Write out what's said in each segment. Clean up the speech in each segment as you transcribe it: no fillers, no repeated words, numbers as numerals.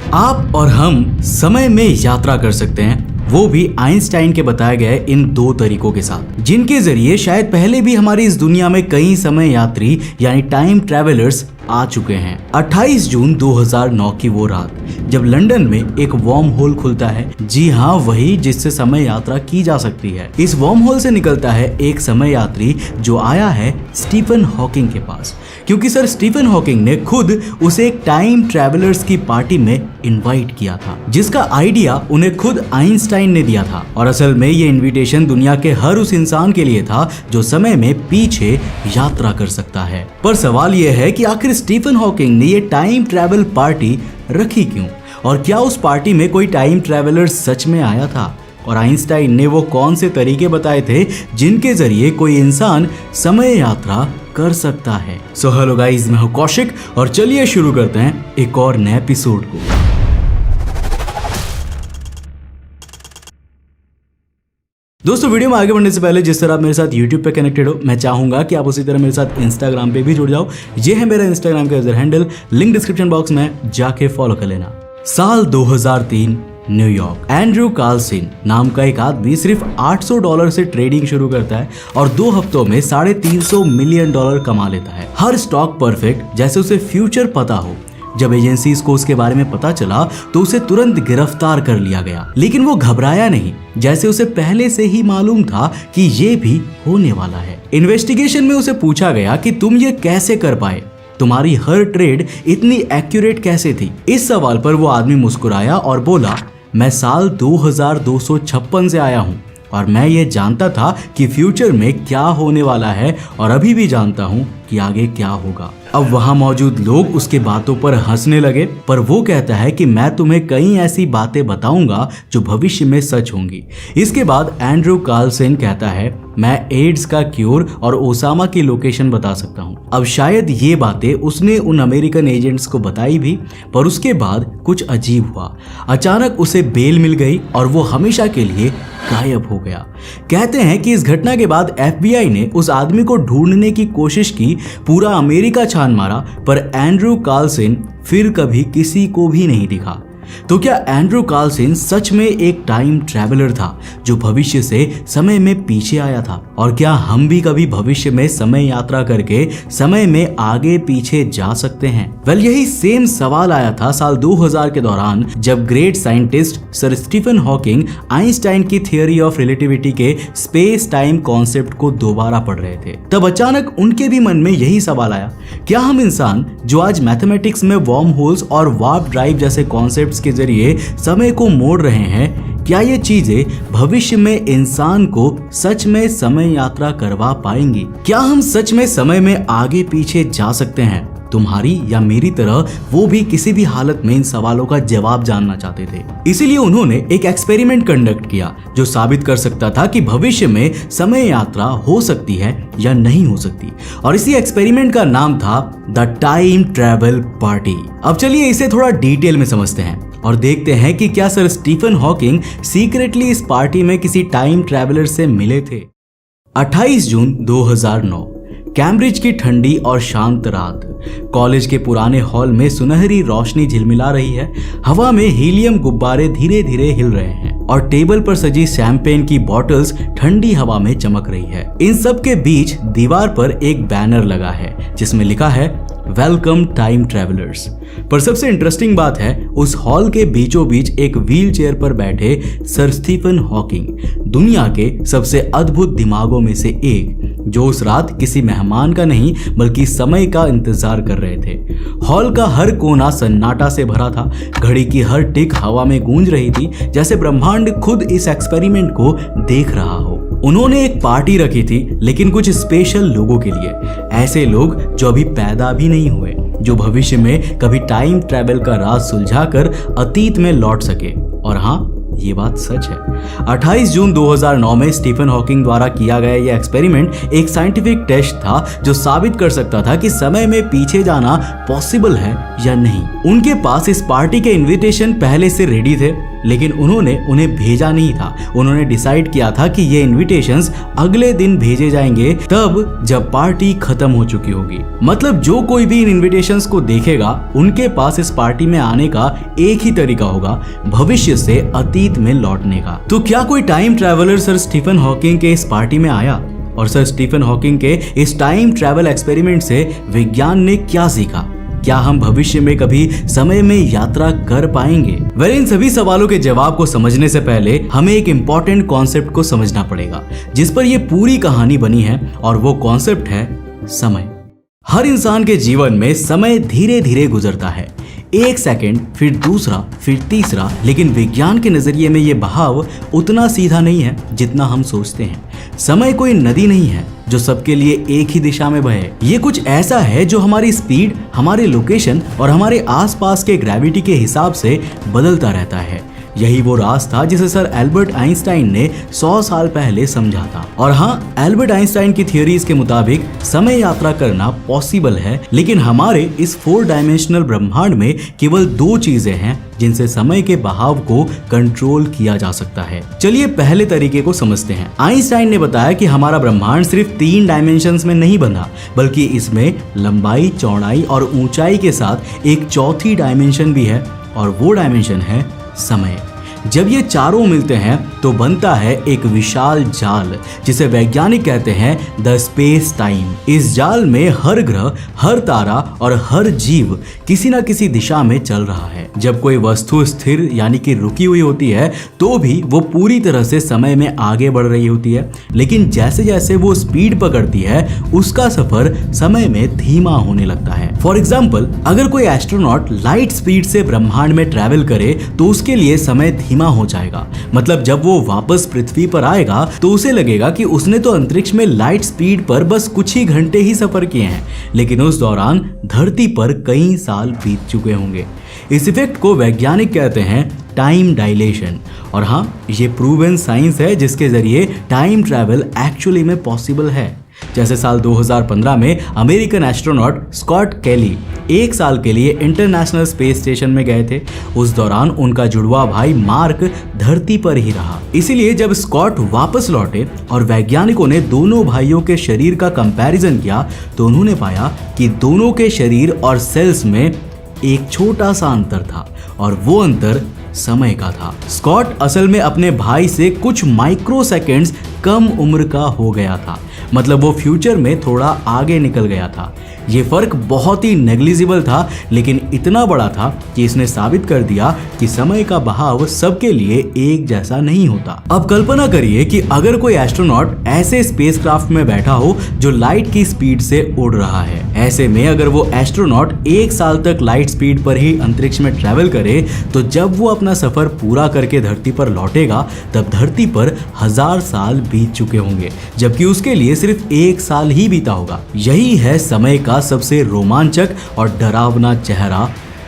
आप और हम समय में यात्रा कर सकते हैं, वो भी आइंस्टाइन के बताए गए इन 2 तरीकों के साथ, जिनके जरिए शायद पहले भी हमारी इस दुनिया में कई समय यात्री यानी टाइम ट्रेवलर्स आ चुके हैं। 28 जून 2009 की वो रात जब लंदन में एक वर्म होल खुलता है, जी हाँ वही जिससे समय यात्रा की जा सकती है। इस वर्म होल से निकलता है एक समय यात्री जो आया है स्टीफन हॉकिंग के पास, क्योंकि सर स्टीफन हॉकिंग ने खुद उसे एक टाइम ट्रेवलर्स की पार्टी में इनवाइट किया था, जिसका आइडिया उन्हें खुद आइंस्टाइन ने दिया था। और असल में ये इनविटेशन दुनिया के हर उस इंसान के लिए था जो समय में पीछे यात्रा कर सकता है। पर सवाल ये है कि आखिर स्टीफन हॉकिंग ने ये टाइम ट्रैवल पार्टी रखी क्यों, और क्या उस पार्टी में कोई टाइम ट्रैवलर सच में आया था, और आइंस्टाइन ने वो कौन से तरीके बताए थे जिनके जरिए कोई इंसान समय यात्रा कर सकता है। सो हेलो गाइस, मैं हूं कौशिक और चलिए शुरू करते हैं एक और नए एपिसोड को। दोस्तों वीडियो में आगे बढ़ने से पहले जिस तरह आप मेरे साथ YouTube पे कनेक्टेड हो, मैं चाहूंगा कि आप उसी तरह मेरे साथ Instagram पे भी जुड़ जाओ। ये है मेरा Instagram का user handle, link description box में जाके फॉलो कर लेना। साल 2003 न्यूयॉर्क। एंड्रू कार्लसन नाम का एक आदमी सिर्फ $800 से ट्रेडिंग शुरू करता है और 2 हफ्तों में $350 मिलियन कमा लेता है। हर स्टॉक परफेक्ट, जैसे उसे फ्यूचर पता हो। जब एजेंसीज को उसके बारे में पता चला तो उसे तुरंत गिरफ्तार कर लिया गया, लेकिन वो घबराया नहीं, जैसे उसे पहले से ही मालूम था कि ये भी होने वाला है। इन्वेस्टिगेशन में उसे पूछा गया कि तुम ये कैसे कर पाए, तुम्हारी हर ट्रेड इतनी एक्यूरेट कैसे थी। इस सवाल पर वो आदमी मुस्कुराया और बोला, मैं साल 2256 से आया हूँ और मैं ये जानता था कि फ्यूचर में क्या होने वाला है और अभी भी जानता हूँ कि आगे क्या होगा। अब वहां मौजूद लोग उसके बातों पर हंसने लगे, पर वो कहता है कि मैं तुम्हें कई ऐसी बातें बताऊंगा जो भविष्य में सच होंगी। इसके बाद एंड्रू कार्लसन कहता है, मैं एड्स का क्योर और ओसामा की लोकेशन बता सकता हूँ। अब शायद ये बातें उसने उन अमेरिकन एजेंट्स को बताई भी, पर उसके बाद कुछ अजीब हुआ। अचानक उसे बेल मिल गई और वो हमेशा के लिए गायब हो गया। कहते हैं कि इस घटना के बाद FBI ने उस आदमी को ढूंढने की कोशिश की, पूरा अमेरिका छान मारा, पर एंड्रू कार्लसन फिर कभी किसी को भी नहीं दिखा। तो क्या एंड्रू कार्लसन सच में एक टाइम ट्रैवलर था जो भविष्य से समय में पीछे आया था? और क्या हम भी कभी भविष्य में समय यात्रा करके समय में आगे पीछे जा सकते हैं? वेल, यही सेम सवाल आया था साल 2000 के दौरान, जब great scientist sir Stephen Hawking Einstein की थियोरी ऑफ रिलेटिविटी के स्पेस टाइम कॉन्सेप्ट को दोबारा पढ़ रहे थे। तब अचानक उनके भी मन में यही सवाल आया, क्या हम इंसान जो आज मैथमेटिक्स में वर्म होल्स और वार्प ड्राइव जैसे कॉन्सेप्ट के जरिए समय को मोड़ रहे हैं, क्या ये चीजें भविष्य में इंसान को सच में समय यात्रा करवा पाएंगी? क्या हम सच में समय में आगे पीछे जा सकते हैं? तुम्हारी या मेरी तरह वो भी किसी भी हालत में इन सवालों का जवाब जानना चाहते थे। इसीलिए उन्होंने एक एक्सपेरिमेंट कंडक्ट किया जो साबित कर सकता था कि भविष्य में समय यात्रा हो सकती है या नहीं हो सकती। और इसी एक्सपेरिमेंट का नाम था द टाइम ट्रैवल पार्टी। अब चलिए इसे थोड़ा डिटेल में समझते हैं और देखते हैं कि क्या सर स्टीफन हॉकिंग सीक्रेटली इस पार्टी में किसी टाइम ट्रैवलर से मिले थे। 28 जून 2009, कैम्ब्रिज की ठंडी और शांत रात। कॉलेज के पुराने हॉल में सुनहरी रोशनी झिलमिला रही है, हवा में हीलियम गुब्बारे धीरे धीरे हिल रहे हैं और टेबल पर सजी शैंपेन की बॉटल्स ठंडी हवा में चमक रही है। इन सब के बीच दीवार पर एक बैनर लगा है जिसमें लिखा है, वेलकम टाइम ट्रैवलर्स। पर सबसे इंटरेस्टिंग बात है, उस हॉल के बीचों बीच एक व्हील चेयर पर बैठे सर स्टीफन हॉकिंग, दुनिया के सबसे अद्भुत दिमागों में से एक, जो उस रात किसी मेहमान का नहीं बल्कि समय का इंतजार कर रहे थे। हॉल का हर कोना सन्नाटा से भरा था, घड़ी की हर टिक हवा में गूंज रही थी, जैसे ब्रह्मांड खुद इस एक्सपेरिमेंट को देख रहा हो। उन्होंने एक पार्टी रखी थी, लेकिन कुछ स्पेशल लोगों के लिए, ऐसे लोग जो अभी पैदा भी नहीं हुए, जो भविष्य में कभी टाइम ट्रैवल का राज सुलझाकर अतीत में लौट सके। और हाँ, ये बात सच है। 28 जून 2009 में स्टीफन हॉकिंग द्वारा किया गया यह एक्सपेरिमेंट एक साइंटिफिक टेस्ट था जो साबित कर सकता था कि समय में पीछे जाना पॉसिबल है या नहीं। उनके पास इस पार्टी के इनविटेशन पहले से रेडी थे लेकिन उन्होंने उन्हें भेजा नहीं था। उन्होंने डिसाइड किया था कि ये इनविटेशंस अगले दिन भेजे जाएंगे, तब जब पार्टी खत्म हो चुकी होगी। मतलब जो कोई भी इन इनविटेशंस को देखेगा, उनके पास इस पार्टी में आने का एक ही तरीका होगा, भविष्य से अतीत में लौटने का। तो क्या कोई time traveller sir Stephen Hawking के इस पार्टी में आया? और सर स्टीफन हॉकिंग के इस टाइम ट्रैवल एक्सपेरिमेंट से विज्ञान ने क्या सीखा? क्या हम भविष्य में कभी समय में यात्रा कर पाएंगे? इन सभी सवालों के जवाब को समझने से पहले हमें एक इंपॉर्टेंट कॉन्सेप्ट को समझना पड़ेगा, जिस पर यह पूरी कहानी बनी है, और वो कॉन्सेप्ट है समय। हर इंसान के जीवन में समय धीरे धीरे गुजरता है, एक सेकंड, फिर दूसरा, फिर तीसरा, लेकिन विज्ञान के नजरिए में ये बहाव उतना सीधा नहीं है जितना हम सोचते हैं। समय कोई नदी नहीं है जो सबके लिए एक ही दिशा में बहे। ये कुछ ऐसा है जो हमारी स्पीड, हमारे लोकेशन और हमारे आसपास के ग्रेविटी के हिसाब से बदलता रहता है। यही वो राज था जिसे सर एल्बर्ट आइंस्टाइन ने 100 साल पहले समझा था। और हाँ, एल्बर्ट आइंस्टाइन की थियोरीज के मुताबिक समय यात्रा करना पॉसिबल है, लेकिन हमारे इस 4 डायमेंशनल ब्रह्मांड में केवल 2 चीजें हैं जिनसे समय के बहाव को कंट्रोल किया जा सकता है। चलिए पहले तरीके को समझते हैं। आइंस्टाइन ने बताया कि हमारा ब्रह्मांड सिर्फ 3 डायमेंशंस में नहीं बंधा, बल्कि इसमें लंबाई, चौड़ाई और ऊंचाई के साथ एक चौथी डायमेंशन भी है, और वो डायमेंशन है समय। जब ये चारों मिलते हैं तो बनता है एक विशाल जाल, जिसे वैज्ञानिक कहते हैं द स्पेस टाइम। इस जाल में हर ग्रह, हर तारा और हर जीव किसी न किसी दिशा में चल रहा है। जब कोई वस्तु स्थिर यानी कि रुकी हुई होती है तो भी वो पूरी तरह से समय में आगे बढ़ रही होती है, लेकिन जैसे जैसे वो स्पीड पकड़ती है उसका सफर समय में धीमा होने लगता है। फॉर एग्जाम्पल, अगर कोई एस्ट्रोनॉट लाइट स्पीड से ब्रह्मांड में ट्रैवल करे तो उसके लिए समय धीमा हो जाएगा। मतलब जब वो वापस पृथ्वी पर आएगा तो उसे लगेगा कि उसने तो अंतरिक्ष में लाइट स्पीड पर बस कुछ ही घंटे ही सफर किए हैं, लेकिन उस दौरान धरती पर कई साल बीत चुके होंगे। इस इफेक्ट को वैज्ञानिक कहते हैं टाइम डायलेशन। और हाँ, ये प्रूवन साइंस है जिसके जरिए टाइम ट्रैवल एक्चुअली में पॉसिबल है। जैसे साल 2015 में अमेरिकन एस्ट्रोनॉट स्कॉट केली 1 साल के लिए इंटरनेशनल स्पेस स्टेशन में गए थे। उस दौरान उनका जुड़वा भाई मार्क धरती पर ही रहा। इसीलिए जब स्कॉट वापस लौटे और वैज्ञानिकों ने दोनों भाइयों के शरीर का कंपैरिजन किया तो उन्होंने पाया कि दोनों के शरीर और सेल्स में एक छोटा सा अंतर था, और वो अंतर समय का था। स्कॉट असल में अपने भाई से कुछ माइक्रो सेकेंड्स कम उम्र का हो गया था, मतलब वो फ्यूचर में थोड़ा आगे निकल गया था। ये फर्क बहुत ही नेग्लिजिबल था, लेकिन इतना बड़ा था कि इसने साबित कर दिया कि समय का बहाव सबके लिए एक जैसा नहीं होता। अब कल्पना करिए कि अगर कोई एस्ट्रोनॉट ऐसे स्पेसक्राफ्ट में बैठा हो जो लाइट की स्पीड से उड़ रहा है। ऐसे में अगर वो एस्ट्रोनॉट 1 साल तक लाइट स्पीड पर ही अंतरिक्ष में ट्रैवल करे तो जब वो अपना सफर पूरा करके धरती पर लौटेगा तब धरती पर 1000 साल बीत चुके होंगे, जबकि उसके लिए सिर्फ 1 साल ही बीता होगा। यही है समय का सबसे रोमांचक और डरावना चेहरा,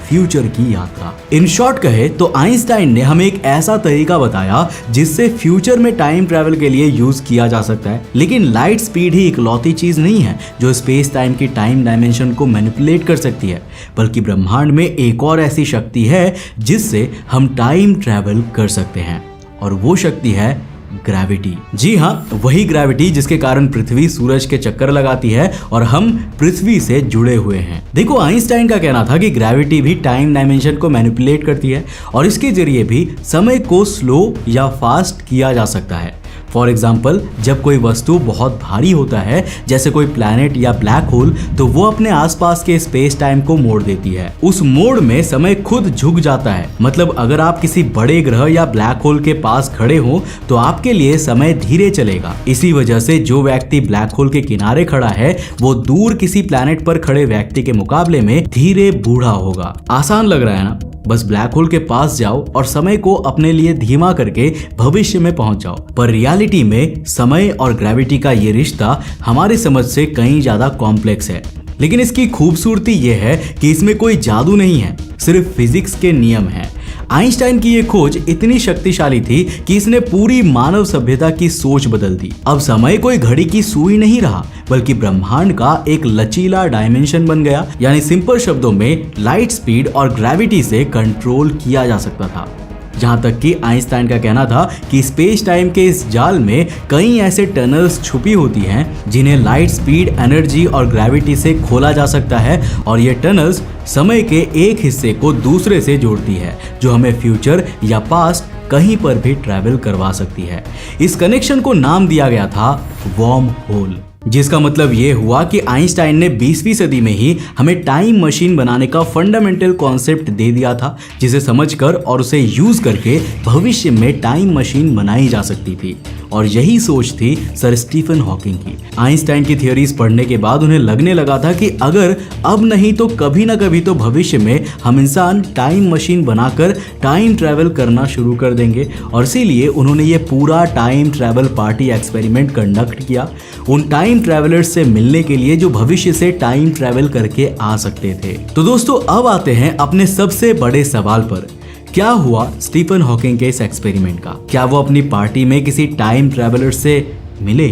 फ्यूचर की यात्रा। इन शॉर्ट कहे तो आइंस्टाइन ने हमें एक ऐसा तरीका बताया जिससे फ्यूचर में टाइम ट्रैवल के लिए यूज किया जा सकता है। लेकिन लाइट स्पीड ही इकलौती चीज नहीं है जो स्पेस टाइम की टाइम डायमेंशन को मैनिपुलेट कर सकती है, बल्कि ब्रह्मांड में एक और ऐसी शक्ति है जिससे हम टाइम ट्रैवल कर सकते हैं, और वो शक्ति है ग्रेविटी। जी हाँ, वही ग्रेविटी जिसके कारण पृथ्वी सूरज के चक्कर लगाती है और हम पृथ्वी से जुड़े हुए हैं। देखो, आइंस्टाइन का कहना था कि ग्रेविटी भी टाइम डायमेंशन को मैनिपुलेट करती है और इसके जरिए भी समय को स्लो या फास्ट किया जा सकता है। फॉर एग्जाम्पल, जब कोई वस्तु बहुत भारी होता है जैसे कोई प्लैनेट या ब्लैक होल, तो वो अपने आसपास के स्पेस टाइम को मोड़ देती है। उस मोड़ में समय खुद झुक जाता है। मतलब अगर आप किसी बड़े ग्रह या ब्लैक होल के पास खड़े हो तो आपके लिए समय धीरे चलेगा। इसी वजह से जो व्यक्ति ब्लैक होल के किनारे खड़ा है वो दूर किसी प्लैनेट पर खड़े व्यक्ति के मुकाबले में धीरे बूढ़ा होगा। आसान लग रहा है ना? बस ब्लैक होल के पास जाओ और समय को अपने लिए धीमा करके भविष्य में पहुंच जाओ। पर रियलिटी में समय और ग्रेविटी का ये रिश्ता हमारी समझ से कहीं ज्यादा कॉम्प्लेक्स है। लेकिन इसकी खूबसूरती ये है कि इसमें कोई जादू नहीं है, सिर्फ फिजिक्स के नियम हैं। आइंस्टाइन की ये खोज इतनी शक्तिशाली थी कि इसने पूरी मानव सभ्यता की सोच बदल दी। अब समय कोई घड़ी की सुई नहीं रहा, बल्कि ब्रह्मांड का एक लचीला डायमेंशन बन गया। यानी सिंपल शब्दों में लाइट स्पीड और ग्रेविटी से कंट्रोल किया जा सकता था। जहां तक कि आइंस्टाइन का कहना था कि स्पेस टाइम के इस जाल में कई ऐसे टनल्स छुपी होती हैं जिन्हें लाइट स्पीड, एनर्जी और ग्रेविटी से खोला जा सकता है, और ये टनल्स समय के एक हिस्से को दूसरे से जोड़ती है, जो हमें फ्यूचर या पास्ट कहीं पर भी ट्रैवल करवा सकती है। इस कनेक्शन को नाम दिया गया था वर्म होल, जिसका मतलब ये हुआ कि आइंस्टाइन ने 20वीं सदी में ही हमें टाइम मशीन बनाने का फंडामेंटल कॉन्सेप्ट दे दिया था, जिसे समझकर और उसे यूज करके भविष्य में टाइम मशीन बनाई जा सकती थी। और यही सोच थी सर स्टीफन हॉकिंग की। आइंस्टाइन की थियोरीज पढ़ने के बाद उन्हें लगने लगा था कि अगर अब नहीं तो कभी ना कभी तो भविष्य में हम इंसान टाइम मशीन बनाकर टाइम ट्रैवल करना शुरू कर देंगे, और इसीलिए उन्होंने ये पूरा time travel party experiment conduct किया उन टाइम ट्रैवलर्स से मिलने के लिए जो भविष्य से टाइम ट्रैवल करके आ सकते थे। तो दोस्तों, अब आते हैं अपने सबसे बड़े सवाल पर। क्या हुआ स्टीफन हॉकिंग के इस एक्सपेरिमेंट का? क्या वो अपनी पार्टी में किसी टाइम ट्रैवलर से मिले?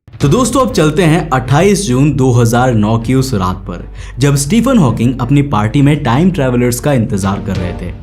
तो दोस्तों, अब चलते हैं 28 जून 2009 की उस रात पर, जब स्टीफन हॉकिंग अपनी पार्टी में टाइम ट्रैवलर्स का इंतजार कर रहे थे।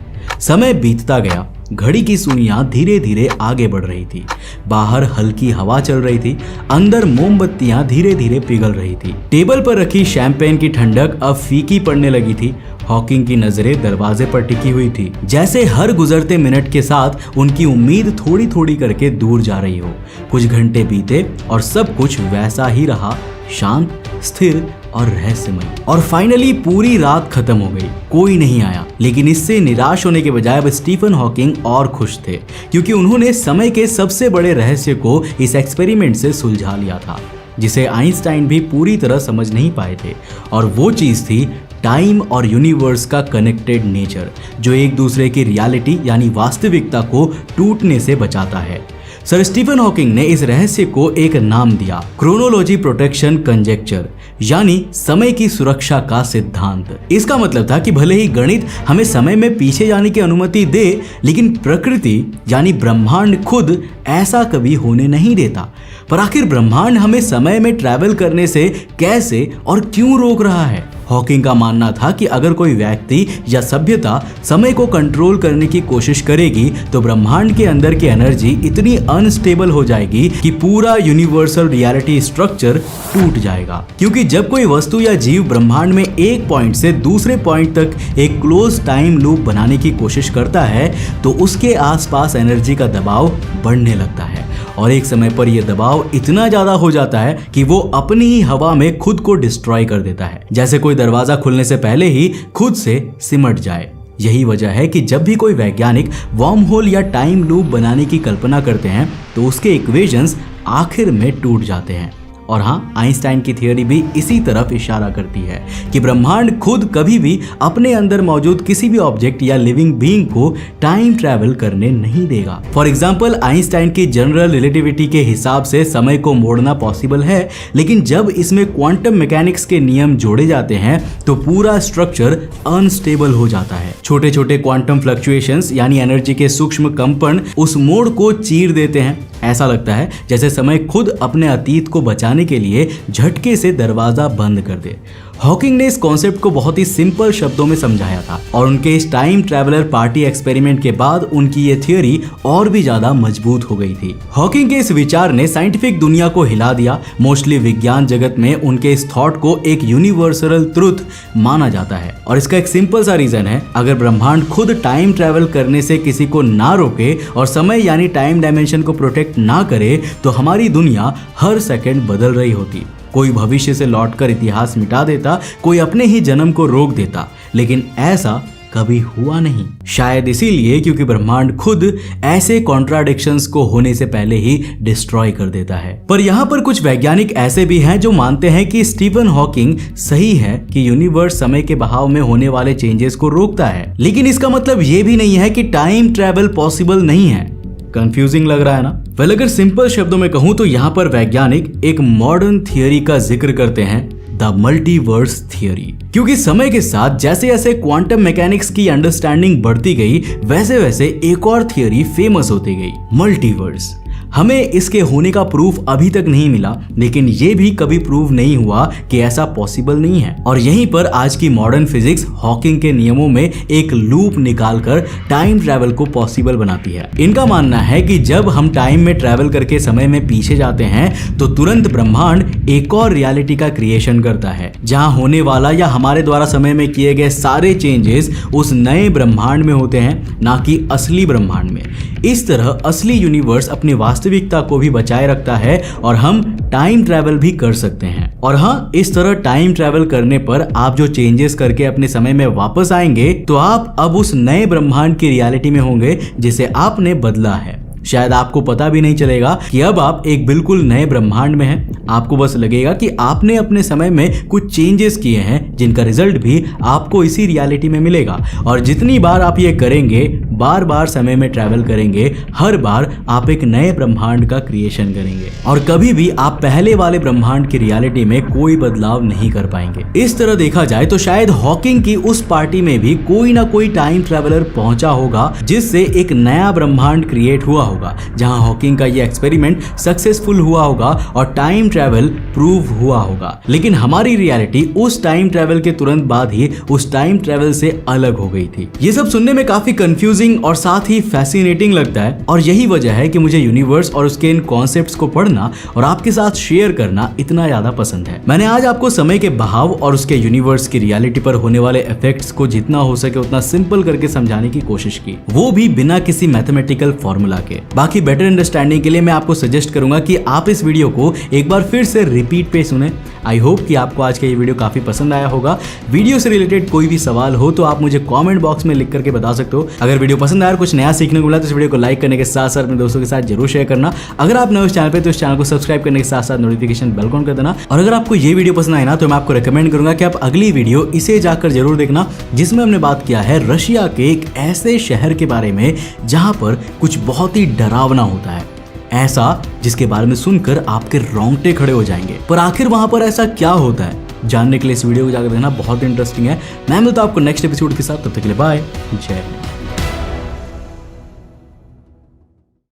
समय बीतता गया, घड़ी की सुइयां धीरे धीरे आगे बढ़ रही थी, बाहर हल्की हवा चल रही थी, अंदर मोमबत्तियां धीरे धीरे पिघल रही थी। टेबल पर रखी शैंपेन की ठंडक अब फीकी पड़ने लगी थी। हॉकिंग की नजरें दरवाजे पर टिकी हुई थी, जैसे हर गुजरते मिनट के साथ उनकी उम्मीद थोड़ी थोड़ी करके दूर जा रही हो। कुछ घंटे बीते और सब कुछ वैसा ही रहा, शांत, स्थिर और रहस्यमय। और फाइनली पूरी रात खत्म हो गई, कोई नहीं आया। लेकिन इससे निराश होने के बजाय अब स्टीफन हॉकिंग और खुश थे, क्योंकि उन्होंने समय के सबसे बड़े रहस्य को इस एक्सपेरिमेंट से सुलझा लिया था, जिसे आइंस्टाइन भी पूरी तरह समझ नहीं पाए थे। और वो चीज थी टाइम और यूनिवर्स का कनेक्टेड नेचर, जो एक दूसरे की रियलिटी यानी वास्तविकता को टूटने से बचाता है। सर स्टीफन हॉकिंग ने इस रहस्य को एक नाम दिया, क्रोनोलॉजी प्रोटेक्शन कंजेक्चर, यानी समय की सुरक्षा का सिद्धांत। इसका मतलब था कि भले ही गणित हमें समय में पीछे जाने की अनुमति दे, लेकिन प्रकृति यानी ब्रह्मांड खुद ऐसा कभी होने नहीं देता। पर आखिर ब्रह्मांड हमें समय में ट्रैवल करने से कैसे और क्यों रोक रहा है? हॉकिंग का मानना था कि अगर कोई व्यक्ति या सभ्यता समय को कंट्रोल करने की कोशिश करेगी तो ब्रह्मांड के अंदर की एनर्जी इतनी अनस्टेबल हो जाएगी कि पूरा यूनिवर्सल रियलिटी स्ट्रक्चर टूट जाएगा। क्योंकि जब कोई वस्तु या जीव ब्रह्मांड में एक पॉइंट से दूसरे पॉइंट तक एक क्लोज टाइम लूप बनाने की कोशिश करता है तो उसके आसपास एनर्जी का दबाव बढ़ने लगता है, और एक समय पर यह दबाव इतना ज्यादा हो जाता है कि वो अपनी ही हवा में खुद को डिस्ट्रॉय कर देता है, जैसे कोई दरवाजा खुलने से पहले ही खुद से सिमट जाए। यही वजह है कि जब भी कोई वैज्ञानिक वर्म होल या टाइम लूप बनाने की कल्पना करते हैं तो उसके इक्वेशंस आखिर में टूट जाते हैं। और हाँ, आइंस्टाइन की थियोरी भी इसी तरफ इशारा करती है कि ब्रह्मांड खुद कभी भी अपने अंदर मौजूद किसी भी ऑब्जेक्ट या लिविंग बीइंग को टाइम ट्रैवल करने नहीं देगा। फॉर एग्जांपल, आइंस्टाइन की जनरल रिलेटिविटी के हिसाब से समय को मोड़ना पॉसिबल है, लेकिन जब इसमें क्वांटम मैकेनिक्स के नियम जोड़े जाते हैं तो पूरा स्ट्रक्चर अनस्टेबल हो जाता है। छोटे छोटे क्वांटम फ्लक्चुएशंस यानी एनर्जी के सूक्ष्म कंपन उस मोड़ को चीर देते हैं। ऐसा लगता है जैसे समय खुद अपने अतीत को बचाने के लिए झटके से दरवाजा बंद कर दे। हॉकिंग ने इस कॉन्सेप्ट को बहुत ही सिंपल शब्दों में समझाया था, और उनके इस टाइम ट्रैवलर पार्टी एक्सपेरिमेंट के बाद उनकी ये थियोरी और भी ज्यादा मजबूत हो गई थी। हॉकिंग के इस विचार ने साइंटिफिक दुनिया को हिला दिया। मोस्टली विज्ञान जगत में उनके इस थॉट को एक यूनिवर्सल ट्रुथ माना जाता है, और इसका एक सिंपल सा रीजन है, अगर ब्रह्मांड खुद टाइम ट्रैवल करने से किसी को ना रोके और समय यानी टाइम डायमेंशन को प्रोटेक्ट ना करे तो हमारी दुनिया हर सेकंड बदल रही होती। कोई भविष्य से लौटकर इतिहास मिटा देता, कोई अपने ही जन्म को रोक देता, लेकिन ऐसा कभी हुआ नहीं। शायद इसीलिए क्योंकि ब्रह्मांड खुद ऐसे कॉन्ट्राडिक्शंस को होने से पहले ही डिस्ट्रॉय कर देता है। पर यहाँ पर कुछ वैज्ञानिक ऐसे भी हैं जो मानते हैं कि स्टीफन हॉकिंग सही है कि यूनिवर्स समय के बहाव में होने वाले चेंजेस को रोकता है, लेकिन इसका मतलब ये भी नहीं है कि टाइम ट्रैवल पॉसिबल नहीं है। कंफ्यूजिंग लग रहा है ना? वेल, अगर सिंपल शब्दों में कहूं तो यहाँ पर वैज्ञानिक एक मॉडर्न थियोरी का जिक्र करते हैं, द मल्टीवर्स थियोरी। क्योंकि समय के साथ जैसे जैसे क्वांटम मैकेनिक्स की अंडरस्टैंडिंग बढ़ती गई, वैसे वैसे एक और थियोरी फेमस होती गई, मल्टीवर्स। हमें इसके होने का प्रूफ अभी तक नहीं मिला, लेकिन ये भी कभी प्रूव नहीं हुआ कि ऐसा पॉसिबल नहीं है। और यहीं पर आज की मॉडर्न फिजिक्स हॉकिंग के नियमों में एक लूप निकालकर टाइम ट्रैवल को पॉसिबल बनाती है। इनका मानना है कि जब हम टाइम में ट्रैवल करके समय में पीछे जाते हैं तो तुरंत ब्रह्मांड एक और रियलिटी का क्रिएशन करता है, जहां होने वाला या हमारे द्वारा समय में किए गए सारे चेंजेस उस नए ब्रह्मांड में होते हैं, ना कि असली ब्रह्मांड में। इस तरह असली यूनिवर्स अपनी वास्तविकता को भी बचाए रखता है और हम टाइम ट्रैवल भी कर सकते हैं। और हाँ, इस तरह टाइम ट्रैवल करने पर आप जो चेंजेस करके अपने समय में वापस आएंगे तो आप अब उस नए ब्रह्मांड की रियलिटी में होंगे जिसे आपने बदला है। शायद आपको पता भी नहीं चलेगा कि अब आप एक बिल्कुल नए ब्रह्मांड में हैं। आपको बस लगेगा कि आपने अपने समय में कुछ चेंजेस किए हैं, जिनका रिजल्ट भी आपको इसी रियलिटी में मिलेगा। और जितनी बार आप ये करेंगे, बार बार समय में ट्रैवल करेंगे, हर बार आप एक नए ब्रह्मांड का क्रिएशन करेंगे और कभी भी आप पहले वाले ब्रह्मांड की रियलिटी में कोई बदलाव नहीं कर पाएंगे। इस तरह देखा जाए तो शायद हॉकिंग की उस पार्टी में भी कोई ना कोई टाइम ट्रैवलर पहुंचा होगा, जिससे एक नया ब्रह्मांड क्रिएट हुआ होगा, जहां हॉकिंग का ये एक्सपेरिमेंट सक्सेसफुल हुआ होगा और टाइम ट्रैवल प्रूव हुआ होगा। लेकिन हमारी रियलिटी उस टाइम ट्रैवल के तुरंत बाद ही उस टाइम ट्रैवल से अलग हो गई थी। ये सब सुनने में काफी कंफ्यूजिंग और साथ ही फैसिनेटिंग लगता है, और यही वजह है कि मुझे यूनिवर्स और उसके इन कॉन्सेप्ट्स को पढ़ना और आपके साथ शेयर करना इतना ज्यादा पसंद है। मैंने आज आपको समय के बहाव और उसके यूनिवर्स की रियलिटी पर होने वाले इफेक्ट्स को जितना हो सके उतना सिंपल करके समझाने की कोशिश की, वो भी बिना किसी मैथमेटिकल फॉर्मूला के। बाकी बेटर अंडरस्टैंडिंग के लिए मैं आपको सजेस्ट करूंगा कि आप इस वीडियो को एक बार फिर से रिपीट पे सुने। आई होप कि आपको आज का ये वीडियो काफी पसंद आया होगा। वीडियो से रिलेटेड कोई भी सवाल हो तो आप मुझे कमेंट बॉक्स में लिख करके बता सकते हो। अगर वीडियो पसंद आया और कुछ नया सीखने को मिला तो इस वीडियो को लाइक करने के साथ साथ अपने दोस्तों के साथ जरूर शेयर करना। अगर आप नए उस चैनल पे तो इस चैनल को सब्सक्राइब करने के साथ साथ नोटिफिकेशन बेल ऑन कर देना। और अगर आपको ये वीडियो पसंद आए ना तो मैं आपको रिकमेंड करूंगा कि आप अगली वीडियो इसे जाकर जरूर देखना, जिसमें हमने बात किया है रशिया के एक ऐसे शहर के बारे में जहां पर कुछ बहुत ही डरावना होता है, ऐसा जिसके बारे में सुनकर आपके रोंगटे खड़े हो जाएंगे। पर आखिर वहां पर ऐसा क्या होता है, जानने के लिए इस वीडियो को जाकर देखना बहुत इंटरेस्टिंग है। मैं मिलता हूं आपको नेक्स्ट एपिसोड के साथ, तब तक के लिए बाय, जय हिंद।